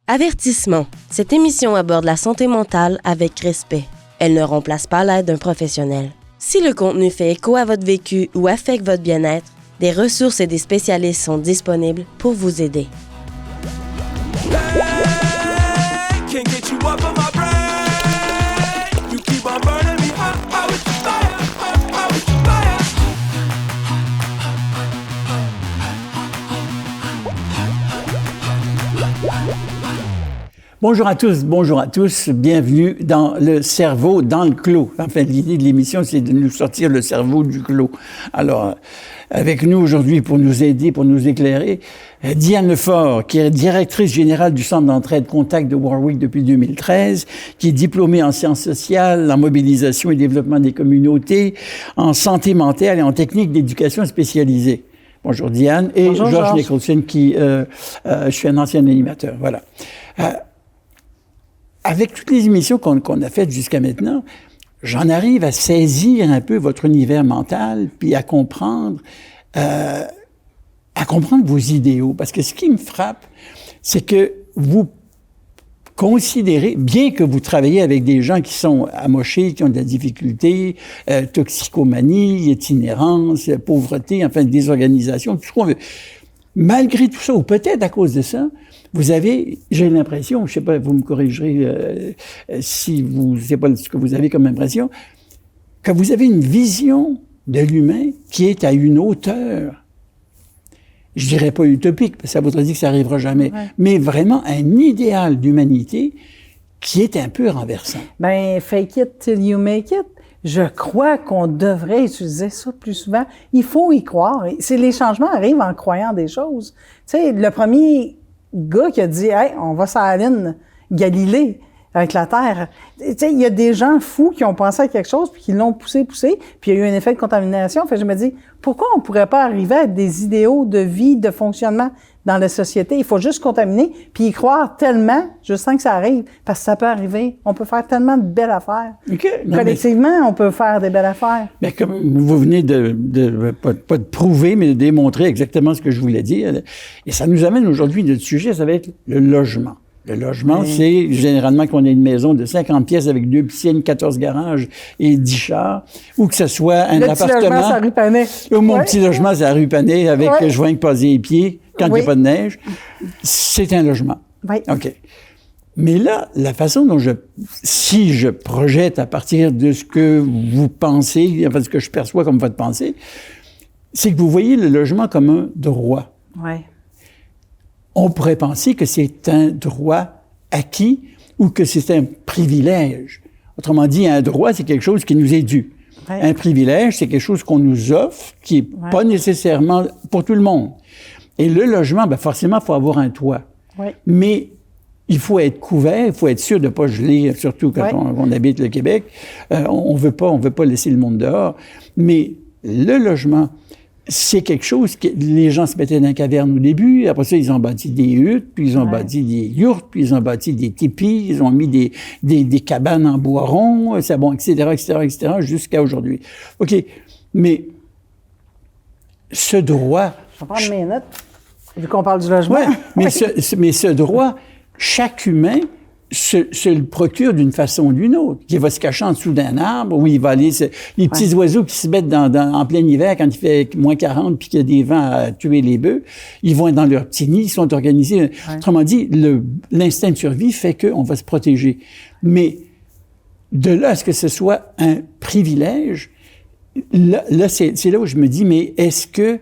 Avertissement. Cette émission aborde la santé mentale avec respect. Elle ne remplace pas l'aide d'un professionnel. Si le contenu fait écho à votre vécu ou affecte votre bien-être, des ressources et des spécialistes sont disponibles pour vous aider. Bonjour à tous, bienvenue dans le cerveau, dans le clos. Enfin, l'idée de l'émission, c'est de nous sortir le cerveau du clos. Alors, avec nous aujourd'hui pour nous aider, pour nous éclairer, Diane Lefort, qui est directrice générale du Centre d'entraide Contact de Warwick depuis 2013, qui est diplômée en sciences sociales, en mobilisation et développement des communautés, en santé mentale et en technique d'éducation spécialisée. Bonjour Diane. Et bonjour, George Nicholson, qui, je suis un ancien animateur. Voilà. Avec toutes les émissions qu'on a faites jusqu'à maintenant, j'en arrive à saisir un peu votre univers mental, puis à comprendre vos idéaux. Parce que ce qui me frappe, c'est que vous considérez, bien que vous travaillez avec des gens qui sont amochés, qui ont de la difficulté, toxicomanie, itinérance, pauvreté, enfin désorganisation, tout ce qu'on veut. Malgré tout ça, ou peut-être à cause de ça, vous avez, j'ai l'impression, je sais pas, vous me corrigerez si vous, c'est pas ce que vous avez comme impression, que vous avez une vision de l'humain qui est à une hauteur, je dirais pas utopique, parce que ça voudrait dire que ça arrivera jamais, mais vraiment un idéal d'humanité qui est un peu renversant. Ben, fake it till you make it. Je crois qu'on devrait utiliser ça plus souvent. Il faut y croire. Les changements arrivent en croyant des choses. Tu sais, le premier gars qui a dit « Hey, on va sur la Lune, Galilée, avec la Terre. » Tu sais, il y a des gens fous qui ont pensé à quelque chose puis qui l'ont poussé, puis il y a eu un effet de contamination. Fait que je me dis, pourquoi on pourrait pas arriver à des idéaux de vie, de fonctionnement dans la société? Il faut juste contaminer puis y croire tellement, juste sans que ça arrive, parce que ça peut arriver. On peut faire tellement de belles affaires. Okay. Collectivement, on peut faire des belles affaires. Mais comme vous venez pas de prouver, mais de démontrer exactement ce que je voulais dire, et ça nous amène aujourd'hui, notre sujet, ça va être le logement. Le logement, c'est généralement qu'on ait une maison de 50 pièces avec 2 piscines, 14 garages et 10 chars, ou que ce soit un appartement. Petit logement, c'est à rue Panet. Ou mon petit logement, c'est à rue Panet, avec je viens de poser les pieds quand il n'y a pas de neige. C'est un logement. Oui. OK. Mais là, la façon dont si je projette à partir de ce que vous pensez, enfin, ce que je perçois comme votre pensée, c'est que vous voyez le logement comme un droit. Oui. On pourrait penser que c'est un droit acquis ou que c'est un privilège. Autrement dit, un droit, c'est quelque chose qui nous est dû. Ouais. Un privilège, c'est quelque chose qu'on nous offre, qui n'est pas nécessairement pour tout le monde. Et le logement, ben forcément, il faut avoir un toit. Ouais. Mais il faut être couvert, il faut être sûr de ne pas geler, surtout quand on habite le Québec. On veut pas laisser le monde dehors. Mais le logement, c'est quelque chose que les gens se mettaient dans la caverne au début. Après ça, ils ont bâti des huttes, puis ils ont bâti des yurts, puis ils ont bâti des tipis, ils ont mis des cabanes en bois rond, c'est bon, etc., jusqu'à aujourd'hui. OK. Mais ce droit... Je vais prendre mes notes, vu qu'on parle du logement. Ouais, mais ce droit, chaque humain se le procure d'une façon ou d'une autre. Il va se cacher en dessous d'un arbre, où il va aller... Les petits oiseaux qui se mettent en plein hiver, quand il fait moins 40 puis qu'il y a des vents à tuer les bœufs, ils vont dans leur petit nid, ils sont organisés. Ouais. Autrement dit, l'instinct de survie fait qu'on va se protéger. Mais de là à ce que ce soit un privilège, là c'est là où je me dis, mais est-ce que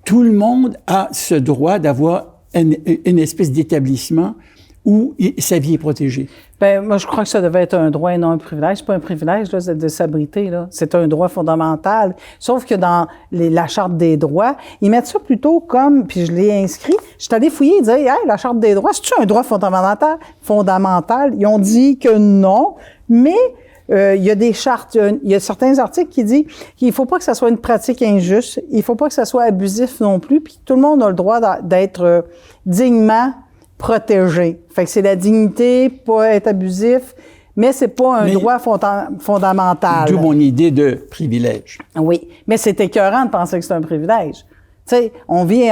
tout le monde a ce droit d'avoir une espèce d'établissement où sa vie est protégée? Ben moi, je crois que ça devait être un droit et non un privilège. C'est pas un privilège là, de s'abriter. Là. C'est un droit fondamental. Sauf que dans la Charte des droits, ils mettent ça plutôt comme, puis je l'ai inscrit, je suis allée fouiller et dire, hey, la Charte des droits, c'est-tu un droit fondamental? Ils ont dit que non, mais il y a des chartes, il y a certains articles qui disent qu'il faut pas que ça soit une pratique injuste, il faut pas que ça soit abusif non plus, puis tout le monde a le droit d'être dignement protégé. Fait que c'est la dignité, pas être abusif, mais c'est pas un droit fondamental. D'où mon idée de privilège. Oui, mais c'est écœurant de penser que c'est un privilège. Tu sais, on vit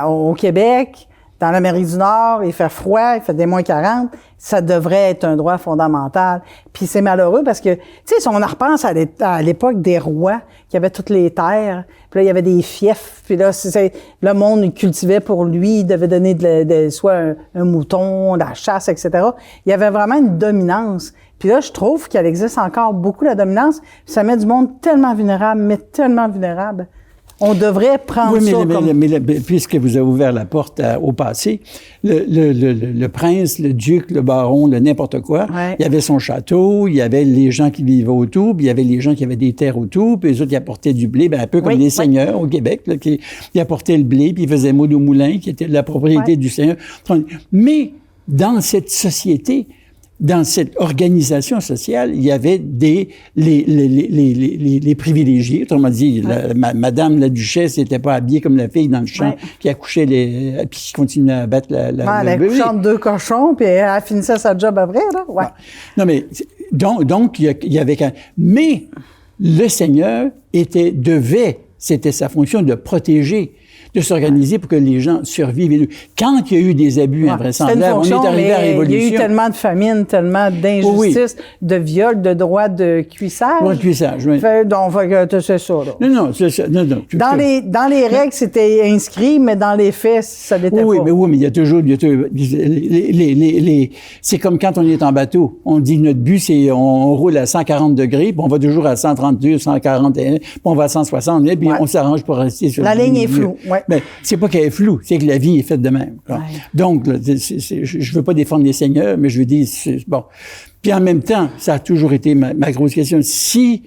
au Québec, dans l'Amérique du Nord, il fait froid, il fait des moins 40, ça devrait être un droit fondamental. Puis c'est malheureux parce que, tu sais, si on en repense à l'époque des rois, qui avaient toutes les terres, puis là, il y avait des fiefs, puis là, le monde cultivait pour lui, il devait donner soit un mouton, de la chasse, etc. Il y avait vraiment une dominance. Puis là, je trouve qu'elle existe encore beaucoup, la dominance, puis ça met du monde tellement vulnérable, mais tellement vulnérable. On devrait prendre ça comme... Mais puisque vous avez ouvert la porte au passé, le prince, le duc, le baron, le n'importe quoi, il y avait son château, il y avait les gens qui vivaient autour, puis il y avait les gens qui avaient des terres autour, puis les autres, qui apportaient du blé, un peu comme les seigneurs au Québec, là, qui apportaient le blé, puis ils faisaient mot au moulin, qui était de la propriété du seigneur. Mais dans cette société, dans cette organisation sociale, il y avait les privilégiés. Autrement dit, madame la duchesse n'était pas habillée comme la fille dans le champ qui accouchait puis qui continuait à battre elle accouchait entre 2 cochons, puis elle finissait sa job après, là. Ouais. Non, mais, donc, il y avait mais le Seigneur c'était sa fonction de protéger, de s'organiser pour que les gens survivent. Quand il y a eu des abus invraisemblables, on est arrivé à la Révolution. Il y a eu tellement de famine, tellement d'injustices, de viols, de droits de cuissage. Oui, de cuissage, oui. Donc, c'est ça, là. Non, c'est ça. Non. Dans les règles, c'était inscrit, mais dans les faits, ça l'était pas. Oui, mais il y a toujours c'est comme quand on est en bateau. On dit notre but, c'est on roule à 140 degrés, puis on va toujours à 132, 141, puis on va à 160, puis on s'arrange pour rester sur la ligne est floue, mais c'est pas qu'elle est floue, c'est que la vie est faite de même. Ouais. Donc, là, je veux pas défendre les seigneurs, mais je veux dire, bon. Puis en même temps, ça a toujours été ma grosse question. Si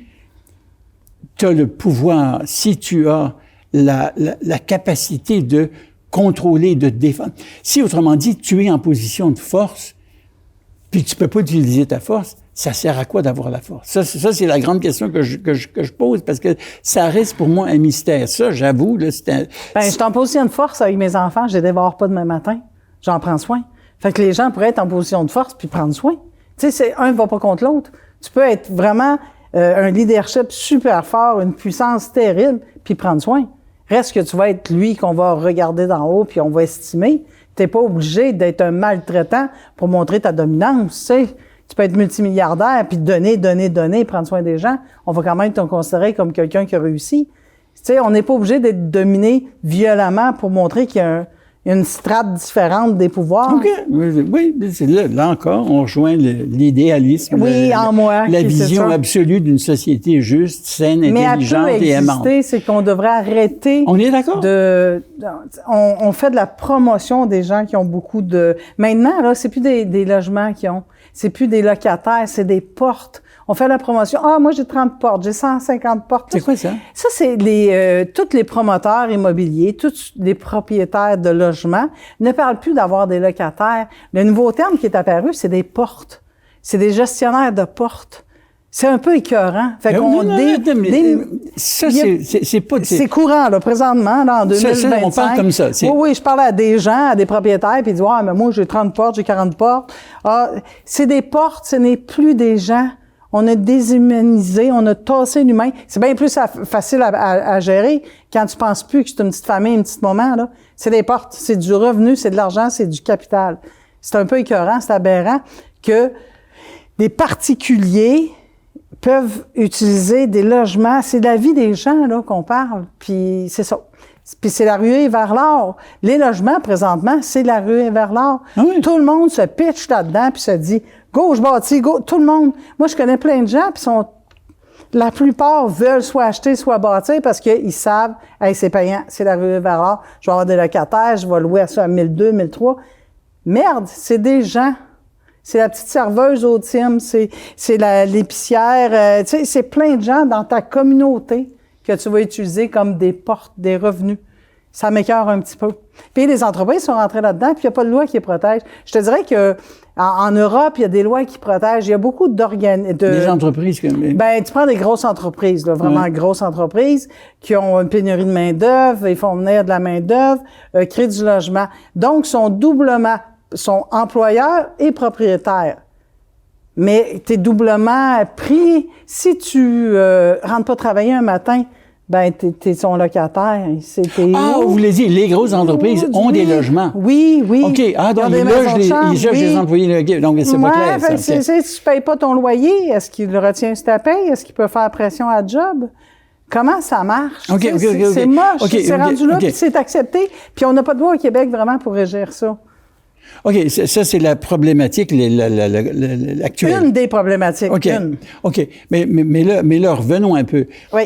tu as le pouvoir, si tu as la capacité de contrôler, de défendre, si autrement dit, tu es en position de force, puis tu peux pas utiliser ta force, ça sert à quoi d'avoir la force? Ça c'est la grande question que je pose, parce que ça reste pour moi un mystère. Ça, j'avoue, là, je suis en position de force avec mes enfants, je les dévore pas demain matin. J'en prends soin. Fait que les gens pourraient être en position de force puis prendre soin. Tu sais, un ne va pas contre l'autre. Tu peux être vraiment un leadership super fort, une puissance terrible, puis prendre soin. Reste que tu vas être lui qu'on va regarder d'en haut puis on va estimer. T'es pas obligé d'être un maltraitant pour montrer ta dominance, tu sais. Tu peux être multimilliardaire, puis donner, prendre soin des gens. On va quand même te considérer comme quelqu'un qui a réussi. Tu sais, on n'est pas obligé d'être dominé violemment pour montrer qu'il y a une strate différente des pouvoirs. OK. Oui, c'est là encore, on rejoint l'idéalisme. Oui, en moi. La vision absolue d'une société juste, saine, intelligente et aimante. Mais c'est qu'on devrait arrêter. On est d'accord. On fait de la promotion des gens qui ont beaucoup de... Maintenant, là, c'est plus des logements qui ont... C'est plus des locataires, c'est des portes. On fait la promotion. Ah, moi, j'ai 30 portes, j'ai 150 portes. C'est quoi ça? Ça, c'est tous les promoteurs immobiliers, tous les propriétaires de logements ne parlent plus d'avoir des locataires. Le nouveau terme qui est apparu, c'est des portes. C'est des gestionnaires de portes. C'est un peu écœurant. Fait qu'on ça, c'est pas... C'est courant, là, présentement, là, en 2025. Ça, on parle comme ça. Oui, je parle à des gens, à des propriétaires, puis ils disent, ah, mais moi, j'ai 30 portes, j'ai 40 portes. Ah, c'est des portes, ce n'est plus des gens. On a déshumanisé, on a tassé l'humain. C'est bien plus facile à gérer quand tu penses plus que c'est une petite famille, un petit moment, là. C'est des portes, c'est du revenu, c'est de l'argent, c'est du capital. C'est un peu écœurant, c'est aberrant que des particuliers peuvent utiliser des logements. C'est de la vie des gens, là, qu'on parle. Puis c'est ça. Puis c'est la ruée vers l'or. Les logements, présentement, c'est la ruée vers l'or. Ah oui. Tout le monde se pitche là-dedans puis se dit « Go, je bâtis, go! » Tout le monde. Moi, je connais plein de gens puis la plupart veulent soit acheter, soit bâtir parce qu'ils savent « Hey, c'est payant, c'est la ruée vers l'or. Je vais avoir des locataires, je vais louer ça à 1200, 1300. » Merde, c'est des gens. C'est la petite serveuse au Tim, c'est l'épicière, tu sais, c'est plein de gens dans ta communauté que tu vas utiliser comme des portes, des revenus. Ça m'écœure un petit peu. Puis les entreprises sont rentrées là-dedans, puis il n'y a pas de loi qui les protège. Je te dirais que en Europe, il y a des lois qui protègent. Il y a beaucoup Des entreprises comme... Ben, tu prends des grosses entreprises, là, vraiment grosses entreprises, qui ont une pénurie de main-d'œuvre, ils font venir de la main-d'œuvre, créent du logement. Donc, sont employeurs et propriétaires. Mais tu es doublement pris. Si tu rentres pas travailler un matin, Ben, t'es son locataire. Vous voulez dire, les grosses entreprises ont des logements. Oui. OK. Donc, ils logent les employés. Donc, c'est pas clair, ça. Si tu payes pas ton loyer, est-ce qu'il le retient sur ta paye? Est-ce qu'il peut faire pression à job? Comment ça marche? C'est moche. C'est rendu là, puis c'est accepté. Puis on n'a pas de loi au Québec vraiment pour régir ça. OK, ça, c'est la problématique actuelle. Une des problématiques. OK. Mais là, revenons un peu. Oui.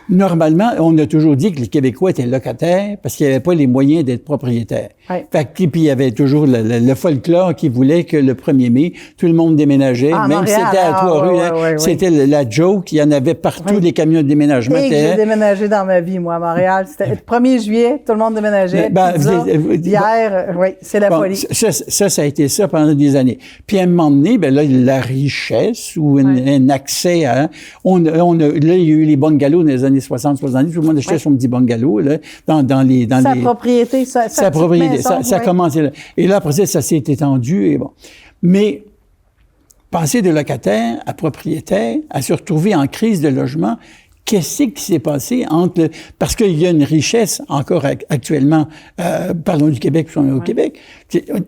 Normalement, on a toujours dit que les Québécois étaient locataires parce qu'ils n'avaient pas les moyens d'être propriétaires. Oui. Puis il y avait toujours le folklore qui voulait que le 1er mai, tout le monde déménageait. Même si c'était à Trois-Rues, c'était la joke. Il y en avait partout, des camions de déménagement. J'ai déménagé dans ma vie, moi, à Montréal. C'était le 1er juillet, tout le monde déménageait. Hier, c'est la folie. Ça a été ça pendant des années. Puis à un moment donné, là, la richesse ou un accès à... Là, il y a eu les bungalows dans les années 60-70. Tout le monde achetait son petit bungalow, là, dans les... Sa propriété, sa propriété. Ça a commencé là. Et là, après ça s'est étendu et bon. Mais passer de locataire à propriétaire, à se retrouver en crise de logement, qu'est-ce qui s'est passé parce qu'il y a une richesse encore actuellement, parlons du Québec, puis on est au Québec,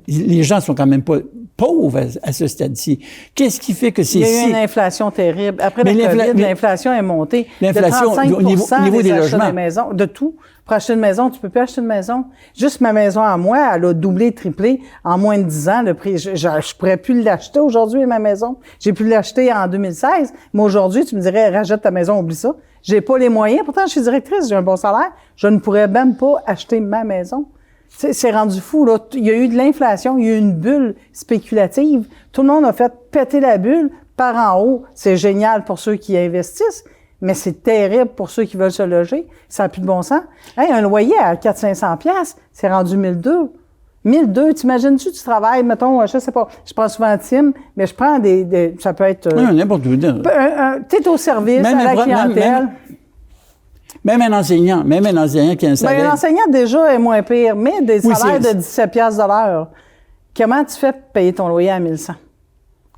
les gens sont quand même pas pauvres à ce stade-ci. Qu'est-ce qui fait que c'est... Il y a eu une inflation terrible. Après la COVID, l'inflation est montée. L'inflation de 35% au niveau des logements. Des maisons, de tout. Pour acheter une maison, tu peux plus acheter une maison. Juste ma maison à moi, elle a doublé, triplé en moins de 10 ans. Le prix, je pourrais plus l'acheter aujourd'hui, ma maison. J'ai pu l'acheter en 2016. Mais aujourd'hui, tu me dirais, rachète ta maison, oublie ça. J'ai pas les moyens. Pourtant, je suis directrice, j'ai un bon salaire. Je ne pourrais même pas acheter ma maison. C'est rendu fou, là. Il y a eu de l'inflation, il y a eu une bulle spéculative. Tout le monde a fait péter la bulle par en haut. C'est génial pour ceux qui investissent, mais c'est terrible pour ceux qui veulent se loger. Ça n'a plus de bon sens. Hey, un loyer à 400-500$, c'est rendu 1 200. T'imagines-tu, tu travailles, mettons, je sais pas, je prends souvent Tim, mais je prends ça peut être... n'importe où. T'es au service, à la clientèle. Même un enseignant qui a un salaire... un enseignant, déjà, est moins pire, mais des salaires de 17$ de l'heure. Comment tu fais pour payer ton loyer à 1100?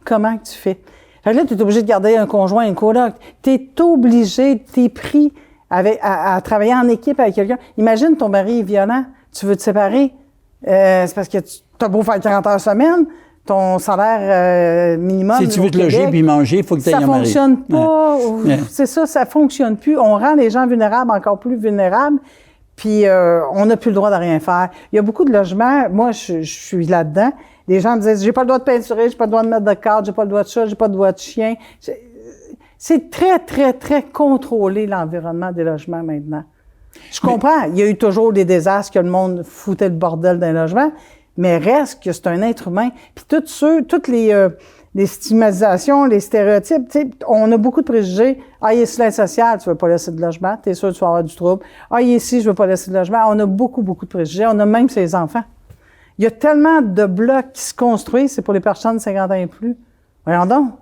Comment tu fais? Fait que là, tu es obligé de garder un conjoint, une coloc. Tu es obligé, tu es pris à travailler en équipe avec quelqu'un. Imagine, ton mari est violent, tu veux te séparer. C'est parce que tu as beau faire 40 heures semaine, ton salaire minimum... Si tu veux te loger puis manger, il faut que tu aies un mari. Ça fonctionne pas. C'est ça fonctionne plus. On rend les gens vulnérables encore plus vulnérables, puis on n'a plus le droit de rien faire. Il y a beaucoup de logements, moi je suis là-dedans, les gens me disent, j'ai pas le droit de peinturer, j'ai pas le droit de mettre de cadre, j'ai pas le droit de chat, j'ai pas le droit de chien. C'est très, très, très contrôlé l'environnement des logements maintenant. Je comprends, il y a eu toujours des désastres que le monde foutait le bordel d'un logement, mais reste que c'est un être humain. Puis toutes les stigmatisations, les stéréotypes, tu sais, on a beaucoup de préjugés. Ah, il est sur l'aide sociale, tu veux pas laisser de logement, t'es sûr que tu vas avoir du trouble. Ah, il est ici, je veux pas laisser de logement. On a beaucoup, beaucoup de préjugés. On a même ses enfants. Il y a tellement de blocs qui se construisent, c'est pour les personnes de 50 ans et plus. Voyons donc.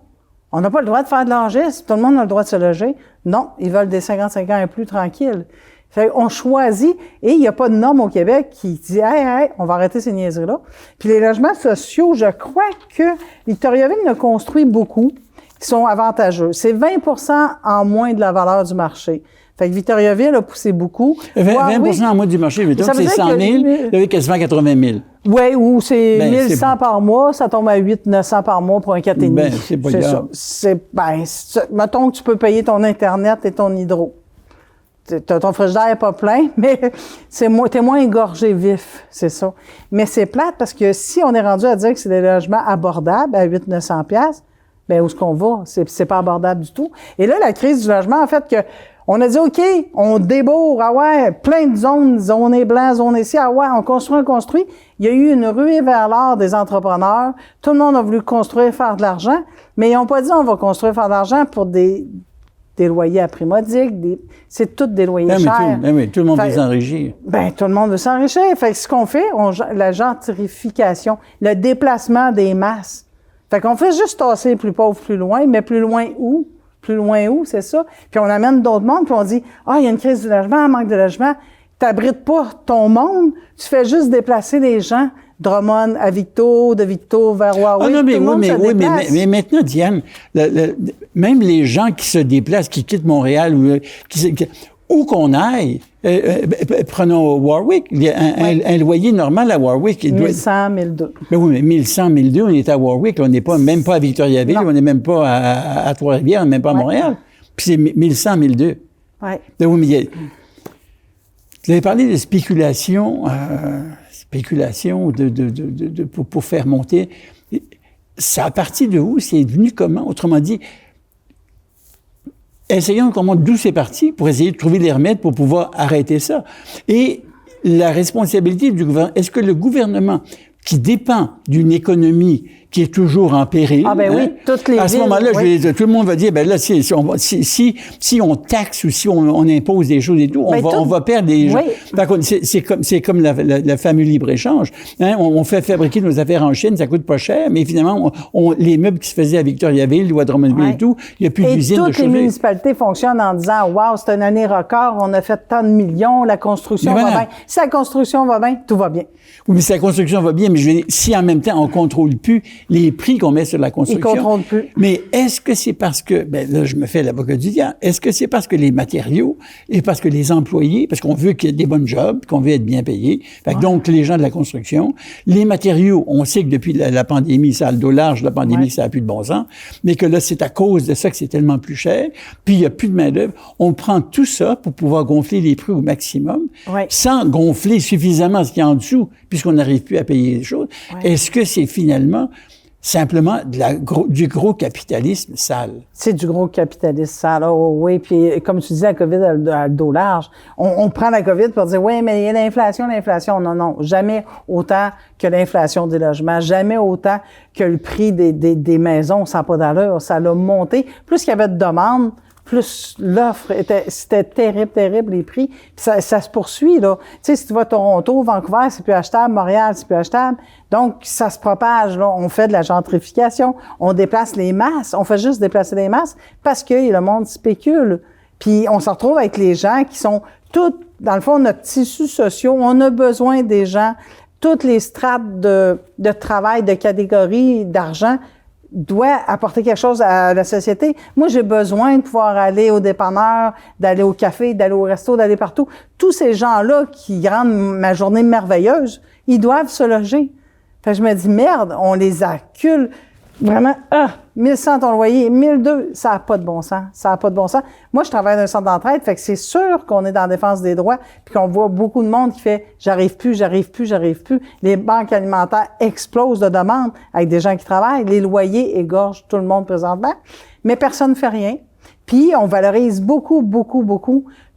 On n'a pas le droit de faire de l'enregistre. Tout le monde a le droit de se loger. Non, ils veulent des 55 ans et plus tranquilles. Fait on choisit, et il n'y a pas de norme au Québec qui dit « Hey, on va arrêter ces niaiseries-là ». Puis les logements sociaux, je crois que Victoriaville en a construit beaucoup qui sont avantageux. C'est 20% en moins de la valeur du marché. Fait que Victoriaville a poussé beaucoup. 20% en moins du marché, mais donc c'est 100 000, il y avait quasiment 80 000. Oui, ou c'est 1100 par mois, ça tombe à 800-900 par mois pour un 4,5. C'est pas grave. Mettons que tu peux payer ton Internet et ton hydro. Ton frigidaire n'est pas plein, mais t'es moins égorgé vif, c'est ça. Mais c'est plate parce que si on est rendu à dire que c'est des logements abordables à 800-900$, ben où est-ce qu'on va? C'est pas abordable du tout. Et là, la crise du logement, en fait, que on a dit, OK, on débourre, ah ouais, plein de zones blancs, zones ci, ah ouais, on construit. Il y a eu une ruée vers l'or des entrepreneurs. Tout le monde a voulu construire, faire de l'argent, mais ils n'ont pas dit on va construire, faire de l'argent pour des loyers à prix modique, c'est tous des loyers chers. Mais tout le monde veut s'enrichir. Ben, tout le monde veut s'enrichir. Fait que ce qu'on fait, la gentrification, le déplacement des masses. Fait qu'on fait juste tasser les plus pauvres plus loin, mais plus loin où? Plus loin où, c'est ça? Puis on amène d'autres mondes, puis on dit, il y a une crise du logement, un manque de logement. T'abrites pas ton monde, tu fais juste déplacer les gens. Drummond à Victo, de Victo vers Warwick, tout le monde se déplace. Mais maintenant, Diane, même les gens qui se déplacent, qui quittent Montréal, où qu'on aille, prenons Warwick, il y a un loyer normal à Warwick. 1100, 1200. Ben oui, mais 1100, 1200, on est à Warwick, là, on n'est pas, même pas à Victoriaville, on n'est même pas à Trois-Rivières, même pas à Montréal. Puis c'est 1100, 1200. Oui. Ben oui, mais vous avez parlé de spéculation, pour faire monter. Ça a parti de où? C'est venu comment? Autrement dit, essayons de comprendre d'où c'est parti pour essayer de trouver les remèdes pour pouvoir arrêter ça. Et la responsabilité du gouvernement, est-ce que le gouvernement qui dépend d'une économie qui est toujours en péril. Ah ben oui, toutes les à ce villes, moment-là, oui. tout le monde va dire, ben là, si on taxe ou si on impose des choses et tout, on va perdre des gens. Oui. C'est comme la fameux libre-échange. Hein? On fait fabriquer nos affaires en Chine, ça coûte pas cher, mais finalement, les meubles qui se faisaient à Victoriaville ou à Drummondville et tout, il n'y a plus d'usine de toutes les chaudière. municipalités fonctionnent en disant, wow, c'est une année record, on a fait tant de millions, la construction va bien. Si la construction va bien, tout va bien. Oui, mais si la construction va bien, mais je veux dire, si en même temps on contrôle plus les prix qu'on met sur la construction. Ils contrôlent plus. Mais est-ce que c'est parce que, ben là, je me fais l'avocat du diable, est-ce que c'est parce que les matériaux et parce que les employés, parce qu'on veut qu'il y ait des bonnes jobs, qu'on veut être bien payés, fait que donc les gens de la construction, les matériaux, on sait que depuis la pandémie, ça a le dos large, la pandémie, ça a plus de bon sens, mais que là, c'est à cause de ça que c'est tellement plus cher, puis il y a plus de main-d'œuvre. On prend tout ça pour pouvoir gonfler les prix au maximum, sans gonfler suffisamment ce qu'il y a en dessous, puisqu'on n'arrive plus à payer les choses. Est-ce que c'est finalement simplement du gros capitalisme sale? C'est du gros capitalisme sale, oui. Puis comme tu disais, la COVID a le dos large. On prend la COVID pour dire, oui, mais il y a l'inflation. Non, jamais autant que l'inflation des logements, jamais autant que le prix des maisons, ça n'a pas d'allure. Ça l'a monté. Plus qu'il y avait de demandes, plus l'offre c'était terrible, les prix. Puis ça se poursuit, là. Tu sais, si tu vas à Toronto, Vancouver, c'est plus achetable, Montréal, c'est plus achetable. Donc, ça se propage, là. On fait de la gentrification, on déplace les masses, on fait juste déplacer les masses parce que le monde spécule. Puis on se retrouve avec les gens qui sont tous, dans le fond, notre tissu social, on a besoin des gens, toutes les strates de travail, de catégories, d'argent, doit apporter quelque chose à la société. Moi, j'ai besoin de pouvoir aller au dépanneur, d'aller au café, d'aller au resto, d'aller partout. Tous ces gens-là qui rendent ma journée merveilleuse, ils doivent se loger. Fait que je me dis, merde, on les accule. Vraiment, 1100 ton loyer, 1200, ça n'a pas de bon sens. Ça n'a pas de bon sens. Moi, je travaille dans un centre d'entraide, fait que c'est sûr qu'on est dans la défense des droits, puis qu'on voit beaucoup de monde qui fait « j'arrive plus ». Les banques alimentaires explosent de demandes avec des gens qui travaillent. Les loyers égorgent tout le monde présentement, mais personne ne fait rien. Puis, on valorise beaucoup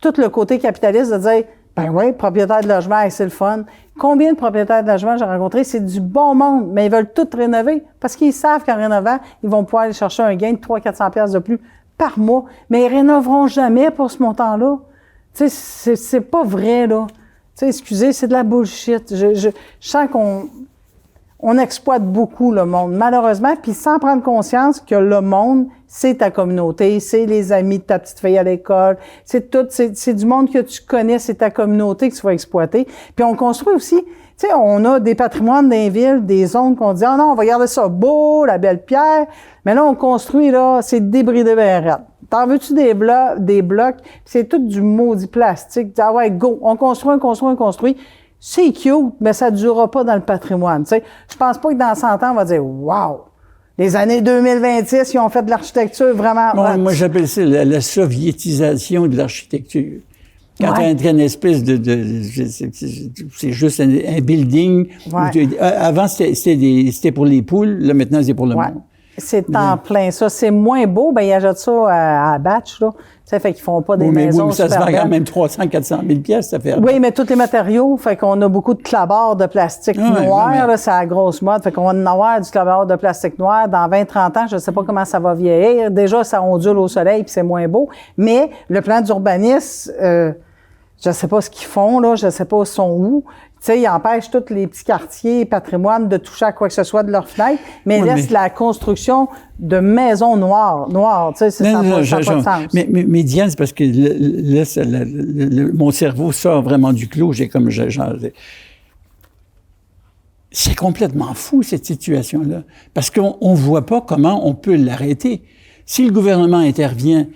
tout le côté capitaliste de dire « ben oui, propriétaire de logement, c'est le fun ». Combien de propriétaires de logements j'ai rencontrés? C'est du bon monde, mais ils veulent tout rénover parce qu'ils savent qu'en rénovant, ils vont pouvoir aller chercher un gain de 300-400$ de plus par mois. Mais ils rénoveront jamais pour ce montant-là. Tu sais, c'est pas vrai, là. Tu sais, excusez, c'est de la bullshit. Je sens qu'on exploite beaucoup le monde, malheureusement, puis sans prendre conscience que le monde, c'est ta communauté, c'est les amis de ta petite fille à l'école, c'est du monde que tu connais, c'est ta communauté que tu vas exploiter. Puis on construit aussi, tu sais, on a des patrimoines dans les villes, des zones qu'on dit, non, on va garder ça beau, la belle pierre, mais là, on construit, là, c'est débridé bien raide. T'en veux-tu des blocs, c'est tout du maudit plastique. Ah ouais, go, on construit. C'est cute, mais ça ne durera pas dans le patrimoine. Tu sais, je pense pas que dans 100 ans, on va dire « Wow! Les années 2026, ils ont fait de l'architecture vraiment... » Moi, j'appelle ça la soviétisation de l'architecture. Quand tu as une espèce c'est juste un building. Avant, c'était pour les poules. Là, maintenant, c'est pour le monde. C'est en plein ça. C'est moins beau, ben ils achètent ça à batch, là. Ça fait qu'ils font pas des maisons mais ça se vend belles. quand même 300-400 000 pièces, ça fait. Oui, mais tous les matériaux, fait qu'on a beaucoup de clabards de plastique noir, là, c'est la grosse mode. Fait qu'on va en avoir du clabard de plastique noir. Dans 20-30 ans, je ne sais pas comment ça va vieillir. Déjà, ça ondule au soleil puis c'est moins beau. Mais le plan d'urbanisme, je ne sais pas ce qu'ils font, là, je ne sais pas où ils sont où. Tu sais, ils empêchent tous les petits quartiers patrimoine de toucher à quoi que ce soit de leur fenêtre, mais laissent la construction de maisons noires. Tu sais, ça n'a pas de sens. Mais Diane, c'est parce que là, mon cerveau sort vraiment du clos. C'est complètement fou, cette situation-là. Parce qu'on ne voit pas comment on peut l'arrêter. Si le gouvernement intervient,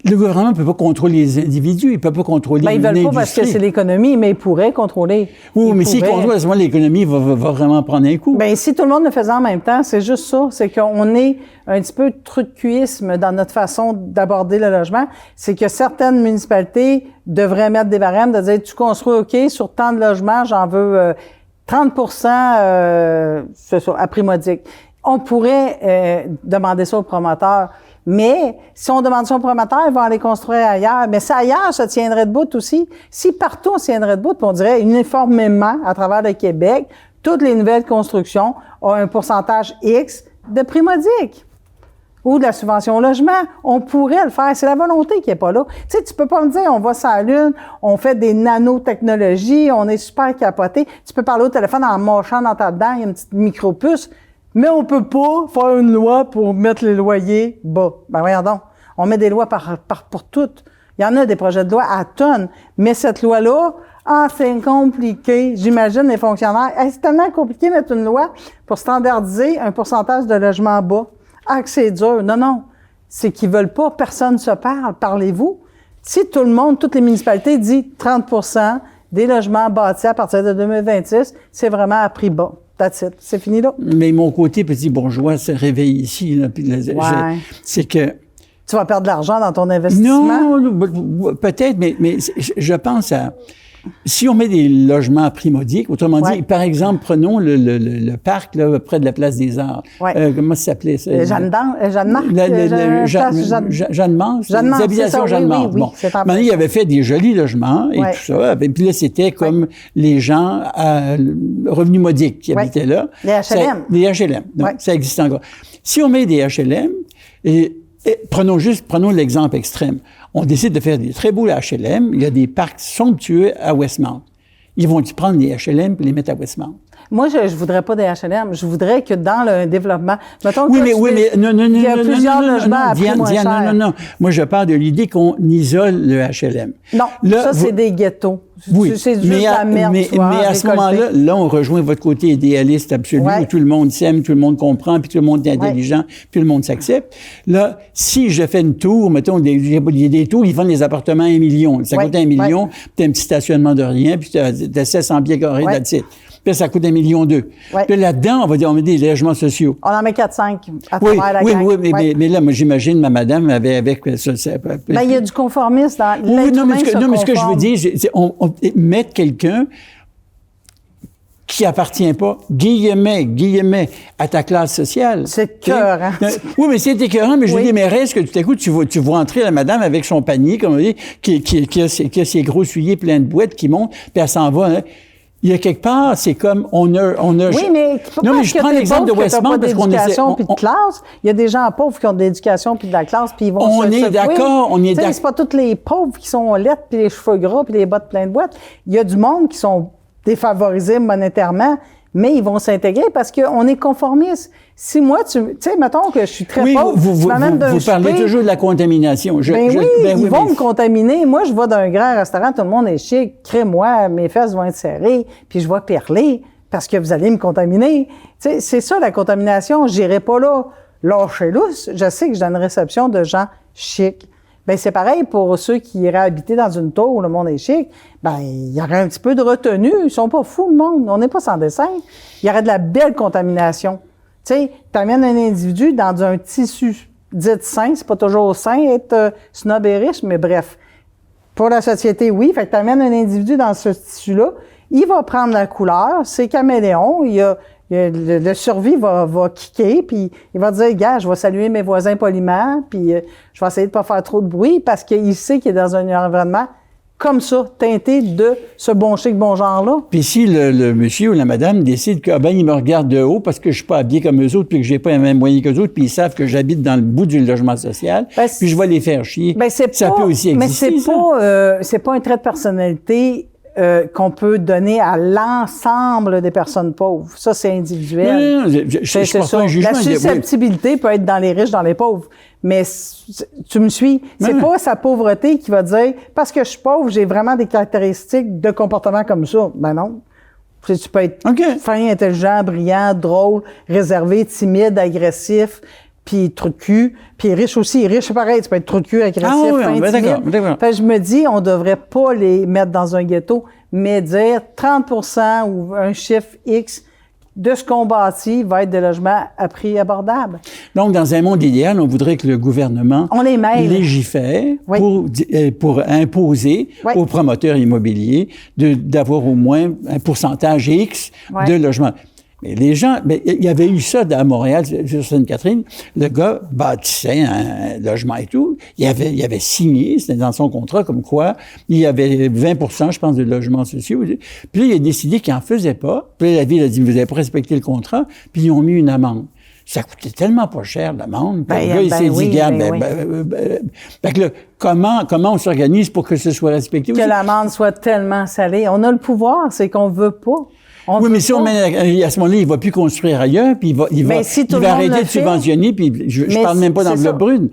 Le gouvernement ne peut pas contrôler les individus, il ne peut pas contrôler l'industrie. Ils veulent pas parce que c'est l'économie, mais ils pourraient contrôler. Oui, mais s'ils contrôlent, à ce moment, l'économie va vraiment prendre un coup. Bien, si tout le monde le faisait en même temps, c'est juste ça. C'est qu'on est un petit peu truc-cuisme dans notre façon d'aborder le logement. C'est que certaines municipalités devraient mettre des barèmes de dire, tu construis, OK, sur tant de logements, j'en veux 30 c'est ça, à prix modique. On pourrait demander ça aux promoteurs. Mais si on demande ça aux promoteurs, ils vont aller construire ailleurs. Mais ça ailleurs, ça tiendrait debout aussi. Si partout on tiendrait debout, on dirait uniformément à travers le Québec, toutes les nouvelles constructions ont un pourcentage X de prix modique ou de la subvention au logement. On pourrait le faire. C'est la volonté qui est pas là. Tu sais, tu peux pas me dire, on va sur la Lune, on fait des nanotechnologies, on est super capoté. Tu peux parler au téléphone en marchant dans ta dent, il y a une petite micropuce. Mais on peut pas faire une loi pour mettre les loyers bas. Ben voyons donc. On met des lois pour toutes. Il y en a des projets de loi à tonnes. Mais cette loi-là, c'est compliqué. J'imagine les fonctionnaires. C'est tellement compliqué de mettre une loi pour standardiser un pourcentage de logements bas. Que c'est dur. Non. C'est qu'ils veulent pas. Personne se parle. Parlez-vous. Si tout le monde, toutes les municipalités disent 30 des logements bâtis à partir de 2026, c'est vraiment à prix bas. C'est fini là. Mais mon côté petit bourgeois se réveille ici. Là, puis c'est que... Tu vas perdre de l'argent dans ton investissement? Non, peut-être, mais je pense à... Si on met des logements à prix modique, autrement dit, par exemple, prenons le parc là, près de la Place des Arts. Comment ça s'appelait ça? Jeanne-Marc? Jeanne-Marc? Les habitations Jeanne-Marc. Bon. Maintenant, il avait fait des jolis logements et tout ça. Et puis là, c'était comme les gens à revenus modiques qui habitaient là. Les HLM. Les HLM. Donc, ça existe encore. Si on met des HLM, et prenons l'exemple extrême. On décide de faire des très beaux HLM. Il y a des parcs somptueux à Westmount. Ils vont-ils prendre des HLM et les mettre à Westmount? Moi, je voudrais pas des HLM. Je voudrais que dans le développement... Mettons non, il y a plusieurs logements à prix moins cher. Non. Moi, je parle de l'idée qu'on isole le HLM. Non, là, c'est des ghettos. Oui, c'est juste la merde. Mais à ce moment-là, on rejoint votre côté idéaliste absolu, où tout le monde s'aime, tout le monde comprend, puis tout le monde est intelligent, puis tout le monde s'accepte. Là, si je fais une tour, mettons, il y a des tours, ils vendent des appartements à 1 million. Ça coûte 1 million, puis t'as un petit stationnement de rien, puis t'as 700 pieds carrés là-dessus. Puis ça coûte 1,2 million. Puis là-dedans, on met des logements sociaux. On en met 4-5 à travers la gang. Oui, mais là, moi, j'imagine ma madame avec ça. Il y a du conformisme dans non, mais ce que je veux dire, c'est on mettre quelqu'un qui appartient pas, guillemets, à ta classe sociale. C'est écœurant. Oui, mais c'est écœurant, mais je veux dire, mais reste que tout à coup, tu vois entrer la madame avec son panier, comme on dit, qui a ses gros souliers pleins de boîtes qui montent, puis elle s'en va, hein. Il y a quelque part, c'est comme on a. Oui, mais je prends l'exemple de Westmount parce qu'on essaie. Puis de classe. Il y a des gens pauvres qui ont de l'éducation puis de la classe puis ils vont. On est d'accord. C'est pas tous les pauvres qui sont lettres puis les cheveux gras puis les bottes pleines de boîtes. Il y a du monde qui sont défavorisés monétairement, mais ils vont s'intégrer parce qu'on est conformistes. Si moi, tu sais, mettons que je suis très pauvre, tu m'amènes d'un vous parlez toujours de la contamination. Ils vont me contaminer. Moi, je vais dans un grand restaurant, tout le monde est chic, crée-moi, mes fesses vont être serrées, puis je vais perler parce que vous allez me contaminer. Tu sais, c'est ça, la contamination. J'irai pas là. Lâchez lousse. Je sais que j'ai une réception de gens chics. Ben c'est pareil pour ceux qui iraient habiter dans une tour où le monde est chic. Ben il y aurait un petit peu de retenue. Ils sont pas fous, le monde. On n'est pas sans dessin. Il y aurait de la belle contamination. Tu sais, t'amènes un individu dans un tissu dit sain. C'est pas toujours sain être snob et riche, mais bref. Pour la société, oui. Fait que t'amènes un individu dans ce tissu-là. Il va prendre la couleur. C'est caméléon. Le survie va kicker, puis il va dire, gars, je vais saluer mes voisins poliment, puis je vais essayer de pas faire trop de bruit parce qu'il sait qu'il est dans un environnement comme ça, teinté de ce bon chic, bon genre-là. Puis si le monsieur ou la madame décide que, il me regarde de haut parce que je suis pas habillé comme eux autres, puis que j'ai pas les mêmes moyens qu'eux autres, puis ils savent que j'habite dans le bout du logement social, puis je vais les faire chier, ça peut aussi exister. Mais c'est pas un trait de personnalité qu'on peut donner à l'ensemble des personnes pauvres. Ça, c'est individuel. Non, je porte pas un jugement. La susceptibilité peut être dans les riches, dans les pauvres. Mais tu me suis? C'est pas sa pauvreté qui va dire, parce que je suis pauvre, j'ai vraiment des caractéristiques de comportement comme ça. Ben non. Tu peux être fin, intelligent, brillant, drôle, réservé, timide, agressif, puis trou de cul, puis riche aussi. Riche, c'est pareil, tu peux être trou de cul, agressif, oui, timide. d'accord. Fait que je me dis, on devrait pas les mettre dans un ghetto, mais dire 30 ou un chiffre X de ce qu'on bâtit va être des logements à prix abordable. Donc, dans un monde idéal, on voudrait que le gouvernement légifère pour imposer aux promoteurs immobiliers d'avoir au moins un pourcentage X de logements. Mais les gens, il y avait eu ça à Montréal, sur Sainte-Catherine. Le gars bâtissait un logement et tout. Il avait signé, c'était dans son contrat, comme quoi il y avait 20 je pense, de logements sociaux. Puis là, il a décidé qu'il n'en faisait pas. Puis là, la ville a dit, vous n'avez pas respecté le contrat. Puis ils ont mis une amende. Ça coûtait tellement pas cher, l'amende. Puis le gars, il s'est dit, regarde, fait que là, comment on s'organise pour que ce soit respecté? Que l'amende soit tellement salée. On a le pouvoir, c'est qu'on veut pas. Oui, mais si on met, à ce moment-là, il ne va plus construire ailleurs, puis il va arrêter de subventionner, puis je ne parle même pas d'enveloppe brune.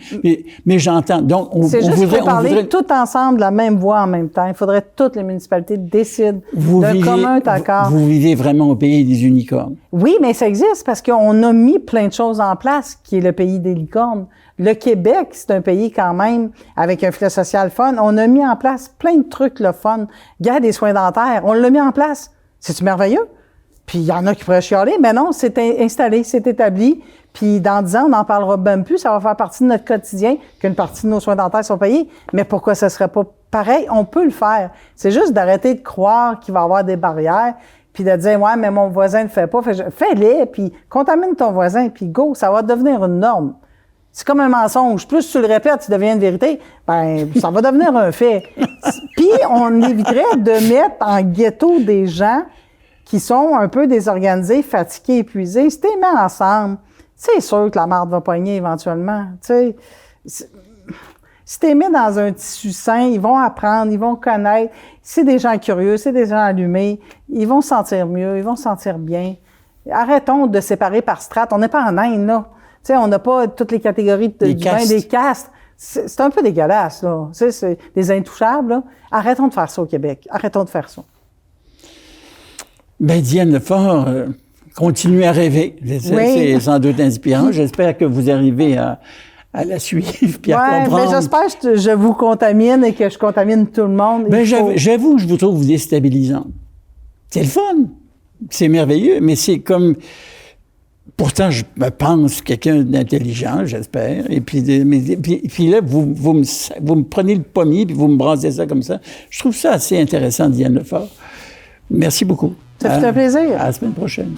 Mais j'entends. Donc, on voudrait parler tout ensemble de la même voix en même temps. Il faudrait que toutes les municipalités décident d'un commun accord. Vous vivez vraiment au pays des unicornes. Oui, mais ça existe parce qu'on a mis plein de choses en place, qui est le pays des licornes. Le Québec, c'est un pays quand même avec un filet social fun. On a mis en place plein de trucs le fun. Garde des soins dentaires, on l'a mis en place. C'est-tu merveilleux? Puis il y en a qui pourraient chialer, mais non, c'est installé, c'est établi. Puis dans 10 ans, on n'en parlera même plus. Ça va faire partie de notre quotidien, qu'une partie de nos soins dentaires sont payés. Mais pourquoi ça serait pas pareil? On peut le faire. C'est juste d'arrêter de croire qu'il va y avoir des barrières, puis de dire, ouais, mais mon voisin ne le fait pas. Fais-les, puis contamine ton voisin, puis go, ça va devenir une norme. C'est comme un mensonge. Plus tu le répètes, tu deviens une vérité, ben ça va devenir un fait. Puis on éviterait de mettre en ghetto des gens qui sont un peu désorganisés, fatigués, épuisés. Si tu les mets ensemble, c'est sûr que la marde va pogner éventuellement. Tu sais, si tu les mets dans un tissu sain, ils vont apprendre, ils vont connaître. C'est des gens curieux, c'est des gens allumés. Ils vont se sentir mieux, ils vont se sentir bien. Arrêtons de séparer par strates. On n'est pas en Inde, là. Tu sais, on n'a pas toutes les catégories du vin, des castes. C'est un peu dégueulasse, là. Tu sais, c'est des intouchables, là. Arrêtons de faire ça au Québec. Arrêtons de faire ça. Ben, Diane Lefort, continuez à rêver. C'est sans doute inspirant. J'espère que vous arrivez à la suivre puis à comprendre. Ben, j'espère que je vous contamine et que je contamine tout le monde. Ben, j'avoue que je vous trouve déstabilisante. C'est le fun. C'est merveilleux, mais c'est comme... Pourtant, je me pense quelqu'un d'intelligent, j'espère. Et puis là, vous me prenez le pommier puis vous me brassez ça comme ça. Je trouve ça assez intéressant, Diane Lefort. Merci beaucoup. Ça fait un plaisir. À la semaine prochaine.